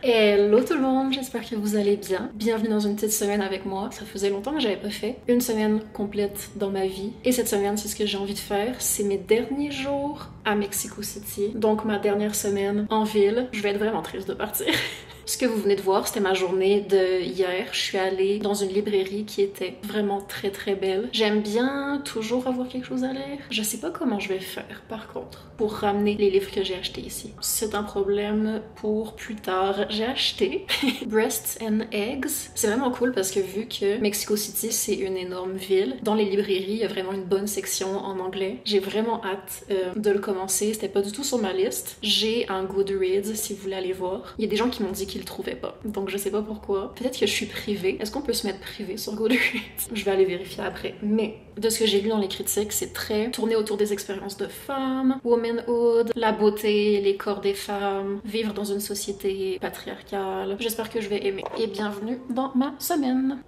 Hello tout le monde, j'espère que vous allez bien. Bienvenue dans une petite semaine avec moi. Ça faisait longtemps que j'avais pas fait une semaine complète dans ma vie. Et cette semaine, c'est ce que j'ai envie de faire. C'est mes derniers jours à Mexico City. Donc ma dernière semaine en ville. Je vais être vraiment triste de partir. Ce que vous venez de voir, c'était ma journée de hier. Je suis allée dans une librairie qui était vraiment très très belle. J'aime bien toujours avoir quelque chose à lire. Je sais pas comment je vais faire par contre pour ramener les livres que j'ai achetés ici. C'est un problème pour plus tard. J'ai acheté Breasts and Eggs. C'est vraiment cool parce que vu que Mexico City c'est une énorme ville, dans les librairies il y a vraiment une bonne section en anglais. J'ai vraiment hâte de le commencer. C'était pas du tout sur ma liste. J'ai un Goodreads si vous voulez aller voir. Il y a des gens qui m'ont dit qu'ils le trouvaient pas. Donc je sais pas pourquoi. Peut-être que je suis privée. Est-ce qu'on peut se mettre privé sur Goodreads? Je vais aller vérifier après. Mais de ce que j'ai lu dans les critiques, c'est très tourné autour des expériences de femmes, womanhood, la beauté, les corps des femmes, vivre dans une société patriarcale. J'espère que je vais aimer. Et bienvenue dans ma semaine.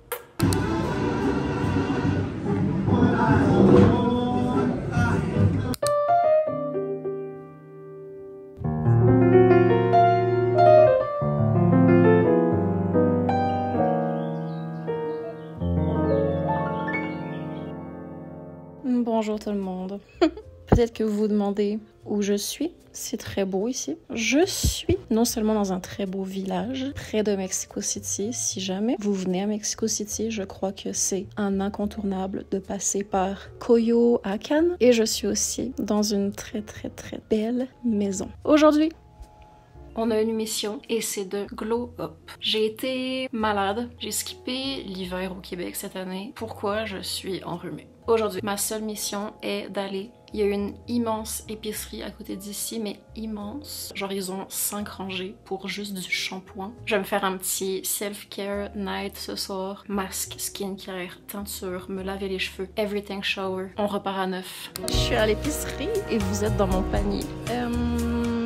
Bonjour tout le monde. Peut-être que vous vous demandez où je suis. C'est très beau ici. Je suis non seulement dans un très beau village près de Mexico City. Si jamais vous venez à Mexico City, je crois que c'est un incontournable de passer par Coyoacán. Et je suis aussi dans une très très très belle maison. Aujourd'hui, on a une mission et c'est de glow up. J'ai été malade. J'ai skippé l'hiver au Québec cette année. Pourquoi je suis enrhumée? Aujourd'hui, ma seule mission est d'aller. Il y a une immense épicerie à côté d'ici, mais immense. Genre, ils ont 5 rangées pour juste du shampoing. Je vais me faire un petit self-care night ce soir. Masque, skincare, teinture, me laver les cheveux, everything shower. On repart à 9. Je suis à l'épicerie et vous êtes dans mon panier.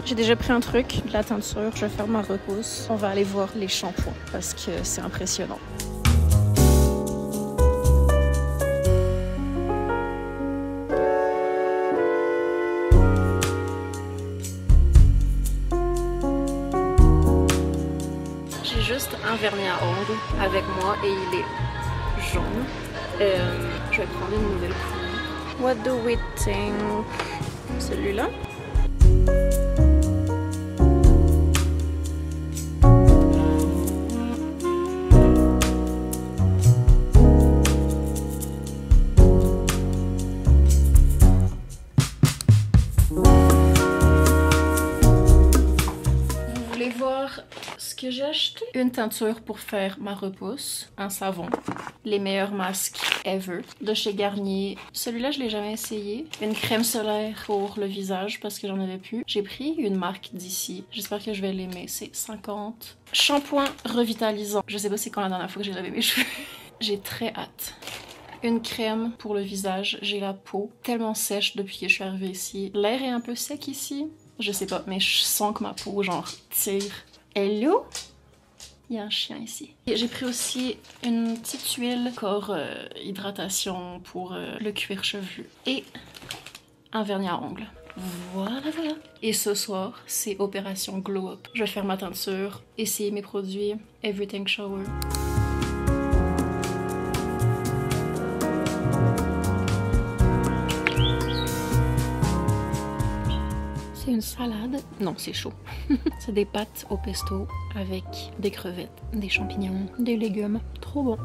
J'ai déjà pris un truc, de la teinture. Je vais faire ma repousse. On va aller voir les shampoings parce que c'est impressionnant. Un vernis à ongles avec moi et il est jaune. Je vais prendre une nouvelle couleur. What do we think? Celui-là. Vous voulez voir ce que j'ai acheté? Une teinture pour faire ma repousse, un savon, les meilleurs masques ever de chez Garnier. Celui-là je l'ai jamais essayé. Une crème solaire pour le visage parce que j'en avais plus. J'ai pris une marque d'ici, j'espère que je vais l'aimer, c'est 50. Shampoing revitalisant. Je sais pas c'est quand la dernière fois que j'ai lavé mes cheveux. J'ai très hâte. Une crème pour le visage, j'ai la peau tellement sèche depuis que je suis arrivée ici. L'air est un peu sec ici, je sais pas, mais je sens que ma peau genre tire. Hello? Il y a un chien ici. J'ai pris aussi une petite huile corps hydratation pour le cuir chevelu et un vernis à ongles. Voilà, voilà. Et ce soir, c'est opération glow up. Je vais faire ma teinture, essayer mes produits, everything shower. C'est une salade. Non, c'est chaud. C'est des pâtes au pesto avec des crevettes, des champignons, des légumes. Trop bon.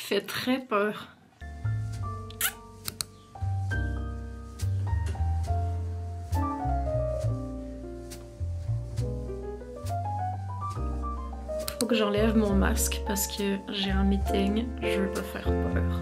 fait très peur. Faut que j'enlève mon masque parce que j'ai un meeting, je veux pas faire peur.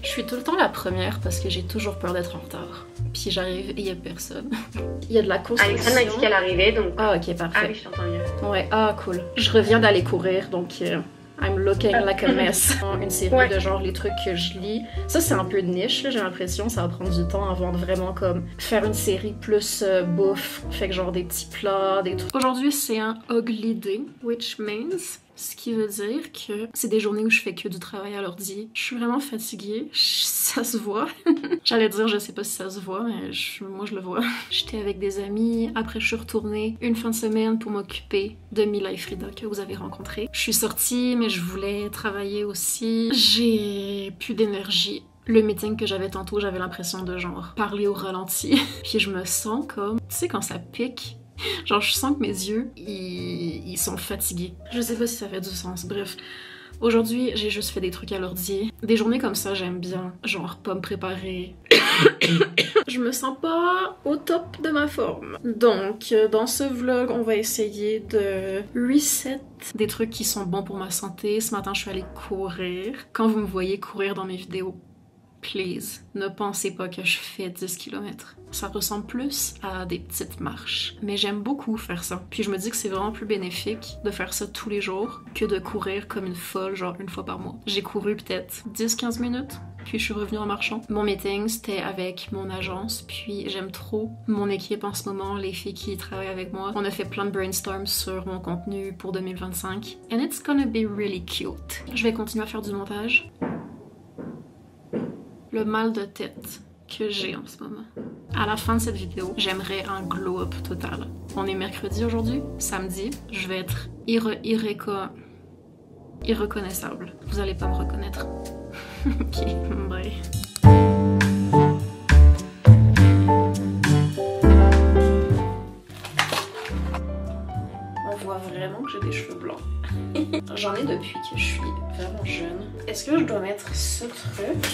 Je suis tout le temps la première parce que j'ai toujours peur d'être en retard. Puis j'arrive et il y a personne. Il y a de la construction. Alexandre m'a dit qu'elle arrivait donc... Ah ok, parfait. Ah oui, je t'entends mieux. Ouais, ah cool. Je reviens d'aller courir donc I'm looking like a mess. Une série de genre les trucs que je lis. Ça c'est un peu de niche, j'ai l'impression. Ça va prendre du temps avant de vraiment comme faire une série plus bouffe. Fait que genre des petits plats, des trucs. Aujourd'hui c'est un ugly day, which means... Ce qui veut dire que c'est des journées où je fais que du travail à l'ordi. Je suis vraiment fatiguée, ça se voit. J'allais dire, je sais pas si ça se voit, mais moi je le vois. J'étais avec des amis, après je suis retournée une fin de semaine pour m'occuper de Mila et Frida que vous avez rencontrés. Je suis sortie, mais je voulais travailler aussi. J'ai plus d'énergie. Le meeting que j'avais tantôt, j'avais l'impression de genre parler au ralenti. Puis je me sens comme, tu sais quand ça pique. Genre je sens que mes yeux, ils sont fatigués. Je sais pas si ça fait du sens, bref. Aujourd'hui, j'ai juste fait des trucs à l'ordi. Des journées comme ça, j'aime bien. Genre pas me préparer. Je me sens pas au top de ma forme. Donc, dans ce vlog, on va essayer de reset des trucs qui sont bons pour ma santé. Ce matin, je suis allée courir. Quand vous me voyez courir dans mes vidéos, please, ne pensez pas que je fais 10 km. Ça ressemble plus à des petites marches. Mais j'aime beaucoup faire ça. Puis je me dis que c'est vraiment plus bénéfique de faire ça tous les jours que de courir comme une folle, genre une fois par mois. J'ai couru peut-être 10-15 minutes, puis je suis revenue en marchant. Mon meeting, c'était avec mon agence, puis j'aime trop mon équipe en ce moment, les filles qui travaillent avec moi. On a fait plein de brainstorms sur mon contenu pour 2025. And it's gonna be really cute. Je vais continuer à faire du montage. Le mal de tête que j'ai en ce moment. À la fin de cette vidéo, j'aimerais un glow-up total. On est mercredi aujourd'hui, samedi, je vais être irreconnaissable. Vous allez pas me reconnaître. Ok, bye. On voit vraiment que j'ai des cheveux blancs. J'en ai depuis que je suis vraiment jeune. Est-ce que je dois mettre ce truc?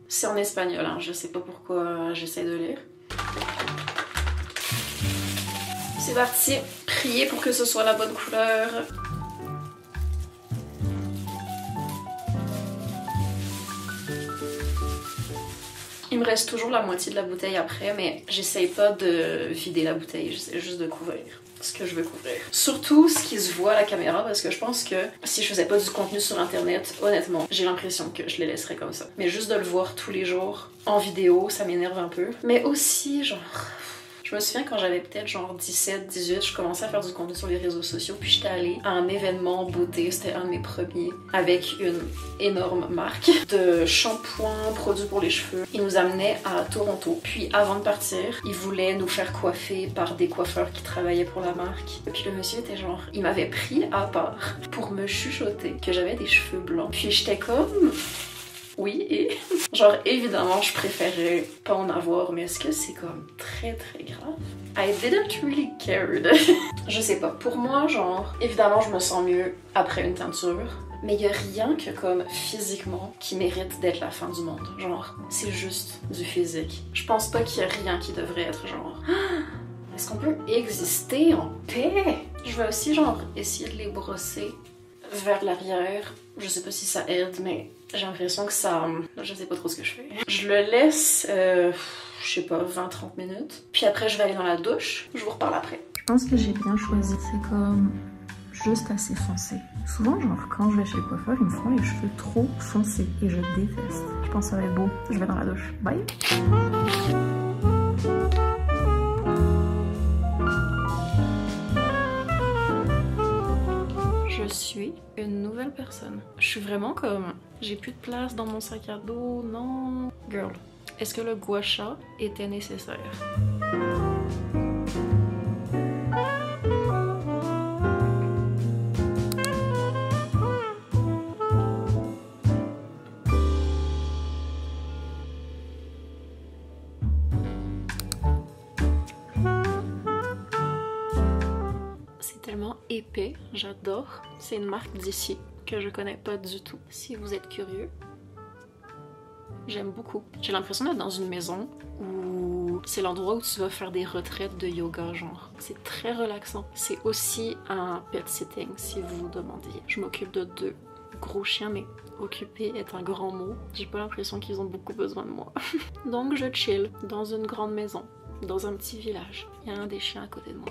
C'est en espagnol, hein. Je sais pas pourquoi j'essaie de lire. C'est parti, priez pour que ce soit la bonne couleur. Il me reste toujours la moitié de la bouteille après, mais j'essaye pas de vider la bouteille, j'essaie juste de couvrir ce que je veux couvrir. Surtout ce qui se voit à la caméra, parce que je pense que si je faisais pas du contenu sur internet, honnêtement, j'ai l'impression que je les laisserais comme ça. Mais juste de le voir tous les jours en vidéo, ça m'énerve un peu. Mais aussi, genre... Je me souviens quand j'avais peut-être genre 17, 18, je commençais à faire du contenu sur les réseaux sociaux, puis j'étais allée à un événement beauté, c'était un de mes premiers, avec une énorme marque de shampoing, produits pour les cheveux. Ils nous amenaient à Toronto, puis avant de partir, ils voulaient nous faire coiffer par des coiffeurs qui travaillaient pour la marque. Et puis le monsieur était genre, il m'avait pris à part pour me chuchoter que j'avais des cheveux blancs. Puis j'étais comme... Oui, et genre évidemment je préférais pas en avoir, mais est-ce que c'est comme très très grave? I didn't really care. Je sais pas, pour moi genre, évidemment je me sens mieux après une teinture, mais y a rien que comme physiquement qui mérite d'être la fin du monde. Genre, c'est juste du physique. Je pense pas qu'il y a rien qui devrait être genre... Est-ce qu'on peut exister en paix? Je vais aussi genre essayer de les brosser vers l'arrière. Je sais pas si ça aide, mais j'ai l'impression que ça... Je sais pas trop ce que je fais. Je le laisse, je sais pas, 20-30 minutes. Puis après, je vais aller dans la douche. Je vous reparle après. Je pense que j'ai bien choisi. C'est comme juste assez foncé. Souvent, genre, quand je vais chez le coiffeur, ils me font les cheveux trop foncés et je déteste. Je pense que ça va être beau. Je vais dans la douche. Bye! suis une nouvelle personne. Je suis vraiment comme... J'ai plus de place dans mon sac à dos, non... Girl, est-ce que le gua sha était nécessaire? Tellement épais, j'adore. C'est une marque d'ici que je connais pas du tout. Si vous êtes curieux, j'aime beaucoup. J'ai l'impression d'être dans une maison où c'est l'endroit où tu vas faire des retraites de yoga, genre. C'est très relaxant. C'est aussi un pet sitting, si vous vous demandiez. Je m'occupe de 2 gros chiens, mais occuper est un grand mot. J'ai pas l'impression qu'ils ont beaucoup besoin de moi. Donc je chill dans une grande maison, dans un petit village. Il y a un des chiens à côté de moi.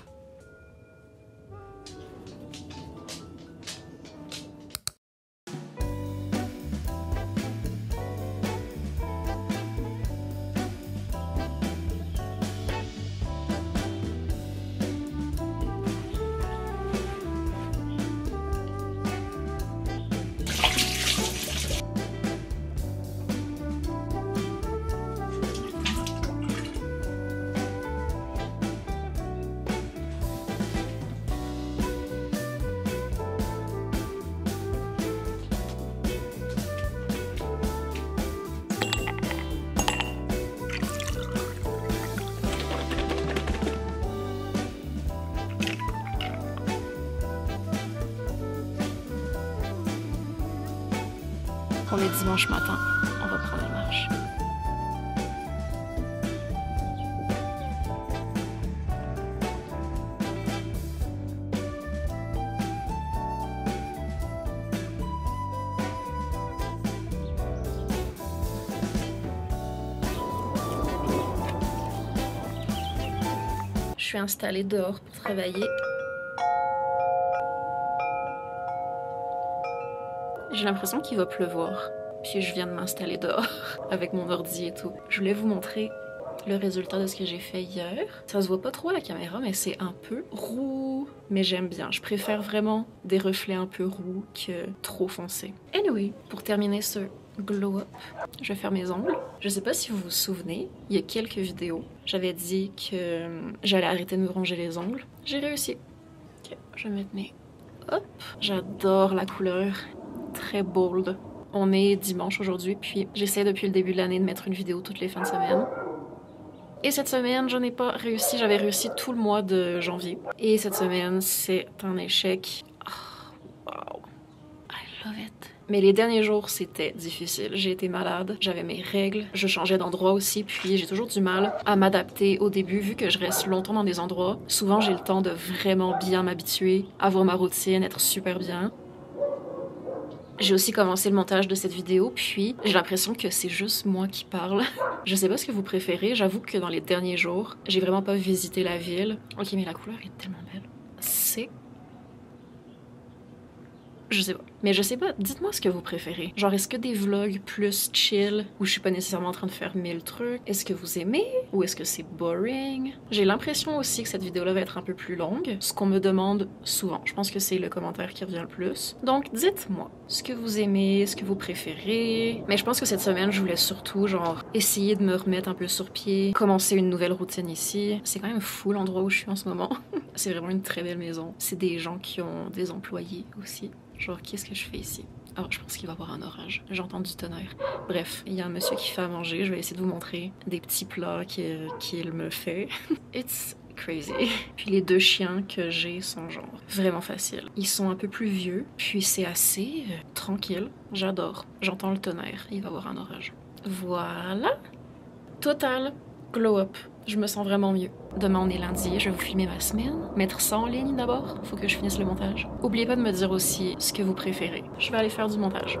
On est dimanche matin, on va prendre une marche. Je suis installée dehors pour travailler. J'ai l'impression qu'il va pleuvoir, puis je viens de m'installer dehors avec mon ordi et tout. Je voulais vous montrer le résultat de ce que j'ai fait hier. Ça se voit pas trop à la caméra, mais c'est un peu roux. Mais j'aime bien, je préfère vraiment des reflets un peu roux que trop foncés. Anyway, pour terminer ce glow up, je vais faire mes ongles. Je sais pas si vous vous souvenez, il y a quelques vidéos, j'avais dit que j'allais arrêter de me ronger les ongles. J'ai réussi. Ok, je vais mettre mes... Hop! J'adore la couleur. Très bold. On est dimanche aujourd'hui, puis j'essaie depuis le début de l'année de mettre une vidéo toutes les fins de semaine. Et cette semaine, je n'ai pas réussi. J'avais réussi tout le mois de janvier. Et cette semaine, c'est un échec. Oh, wow. I love it. Mais les derniers jours, c'était difficile. J'ai été malade, j'avais mes règles, je changeais d'endroit aussi, puis j'ai toujours du mal à m'adapter au début, vu que je reste longtemps dans des endroits. Souvent, j'ai le temps de vraiment bien m'habituer, avoir ma routine, être super bien. J'ai aussi commencé le montage de cette vidéo, puis j'ai l'impression que c'est juste moi qui parle. Je sais pas ce que vous préférez, j'avoue que dans les derniers jours, j'ai vraiment pas visité la ville. Ok, mais la couleur est tellement belle. C'est... Je sais pas. Mais je sais pas, dites-moi ce que vous préférez. Genre, est-ce que des vlogs plus chill, où je suis pas nécessairement en train de faire 1000 trucs, est-ce que vous aimez? Ou est-ce que c'est boring? J'ai l'impression aussi que cette vidéo-là va être un peu plus longue, ce qu'on me demande souvent. Je pense que c'est le commentaire qui revient le plus. Donc, dites-moi ce que vous aimez, ce que vous préférez. Mais je pense que cette semaine, je voulais surtout, genre, essayer de me remettre un peu sur pied, commencer une nouvelle routine ici. C'est quand même fou l'endroit où je suis en ce moment. C'est vraiment une très belle maison. C'est des gens qui ont des employés aussi. Genre, qu'est-ce que je fais ici? Oh, je pense qu'il va y avoir un orage. J'entends du tonnerre. Bref, il y a un monsieur qui fait à manger. Je vais essayer de vous montrer des petits plats qu'il me fait. It's crazy. Puis les 2 chiens que j'ai sont genre vraiment faciles. Ils sont un peu plus vieux, puis c'est assez tranquille. J'adore. J'entends le tonnerre. Il va y avoir un orage. Voilà. Total glow up. Je me sens vraiment mieux. Demain, on est lundi, je vais vous filmer ma semaine. Mettre ça en ligne d'abord, faut que je finisse le montage. Oubliez pas de me dire aussi ce que vous préférez. Je vais aller faire du montage.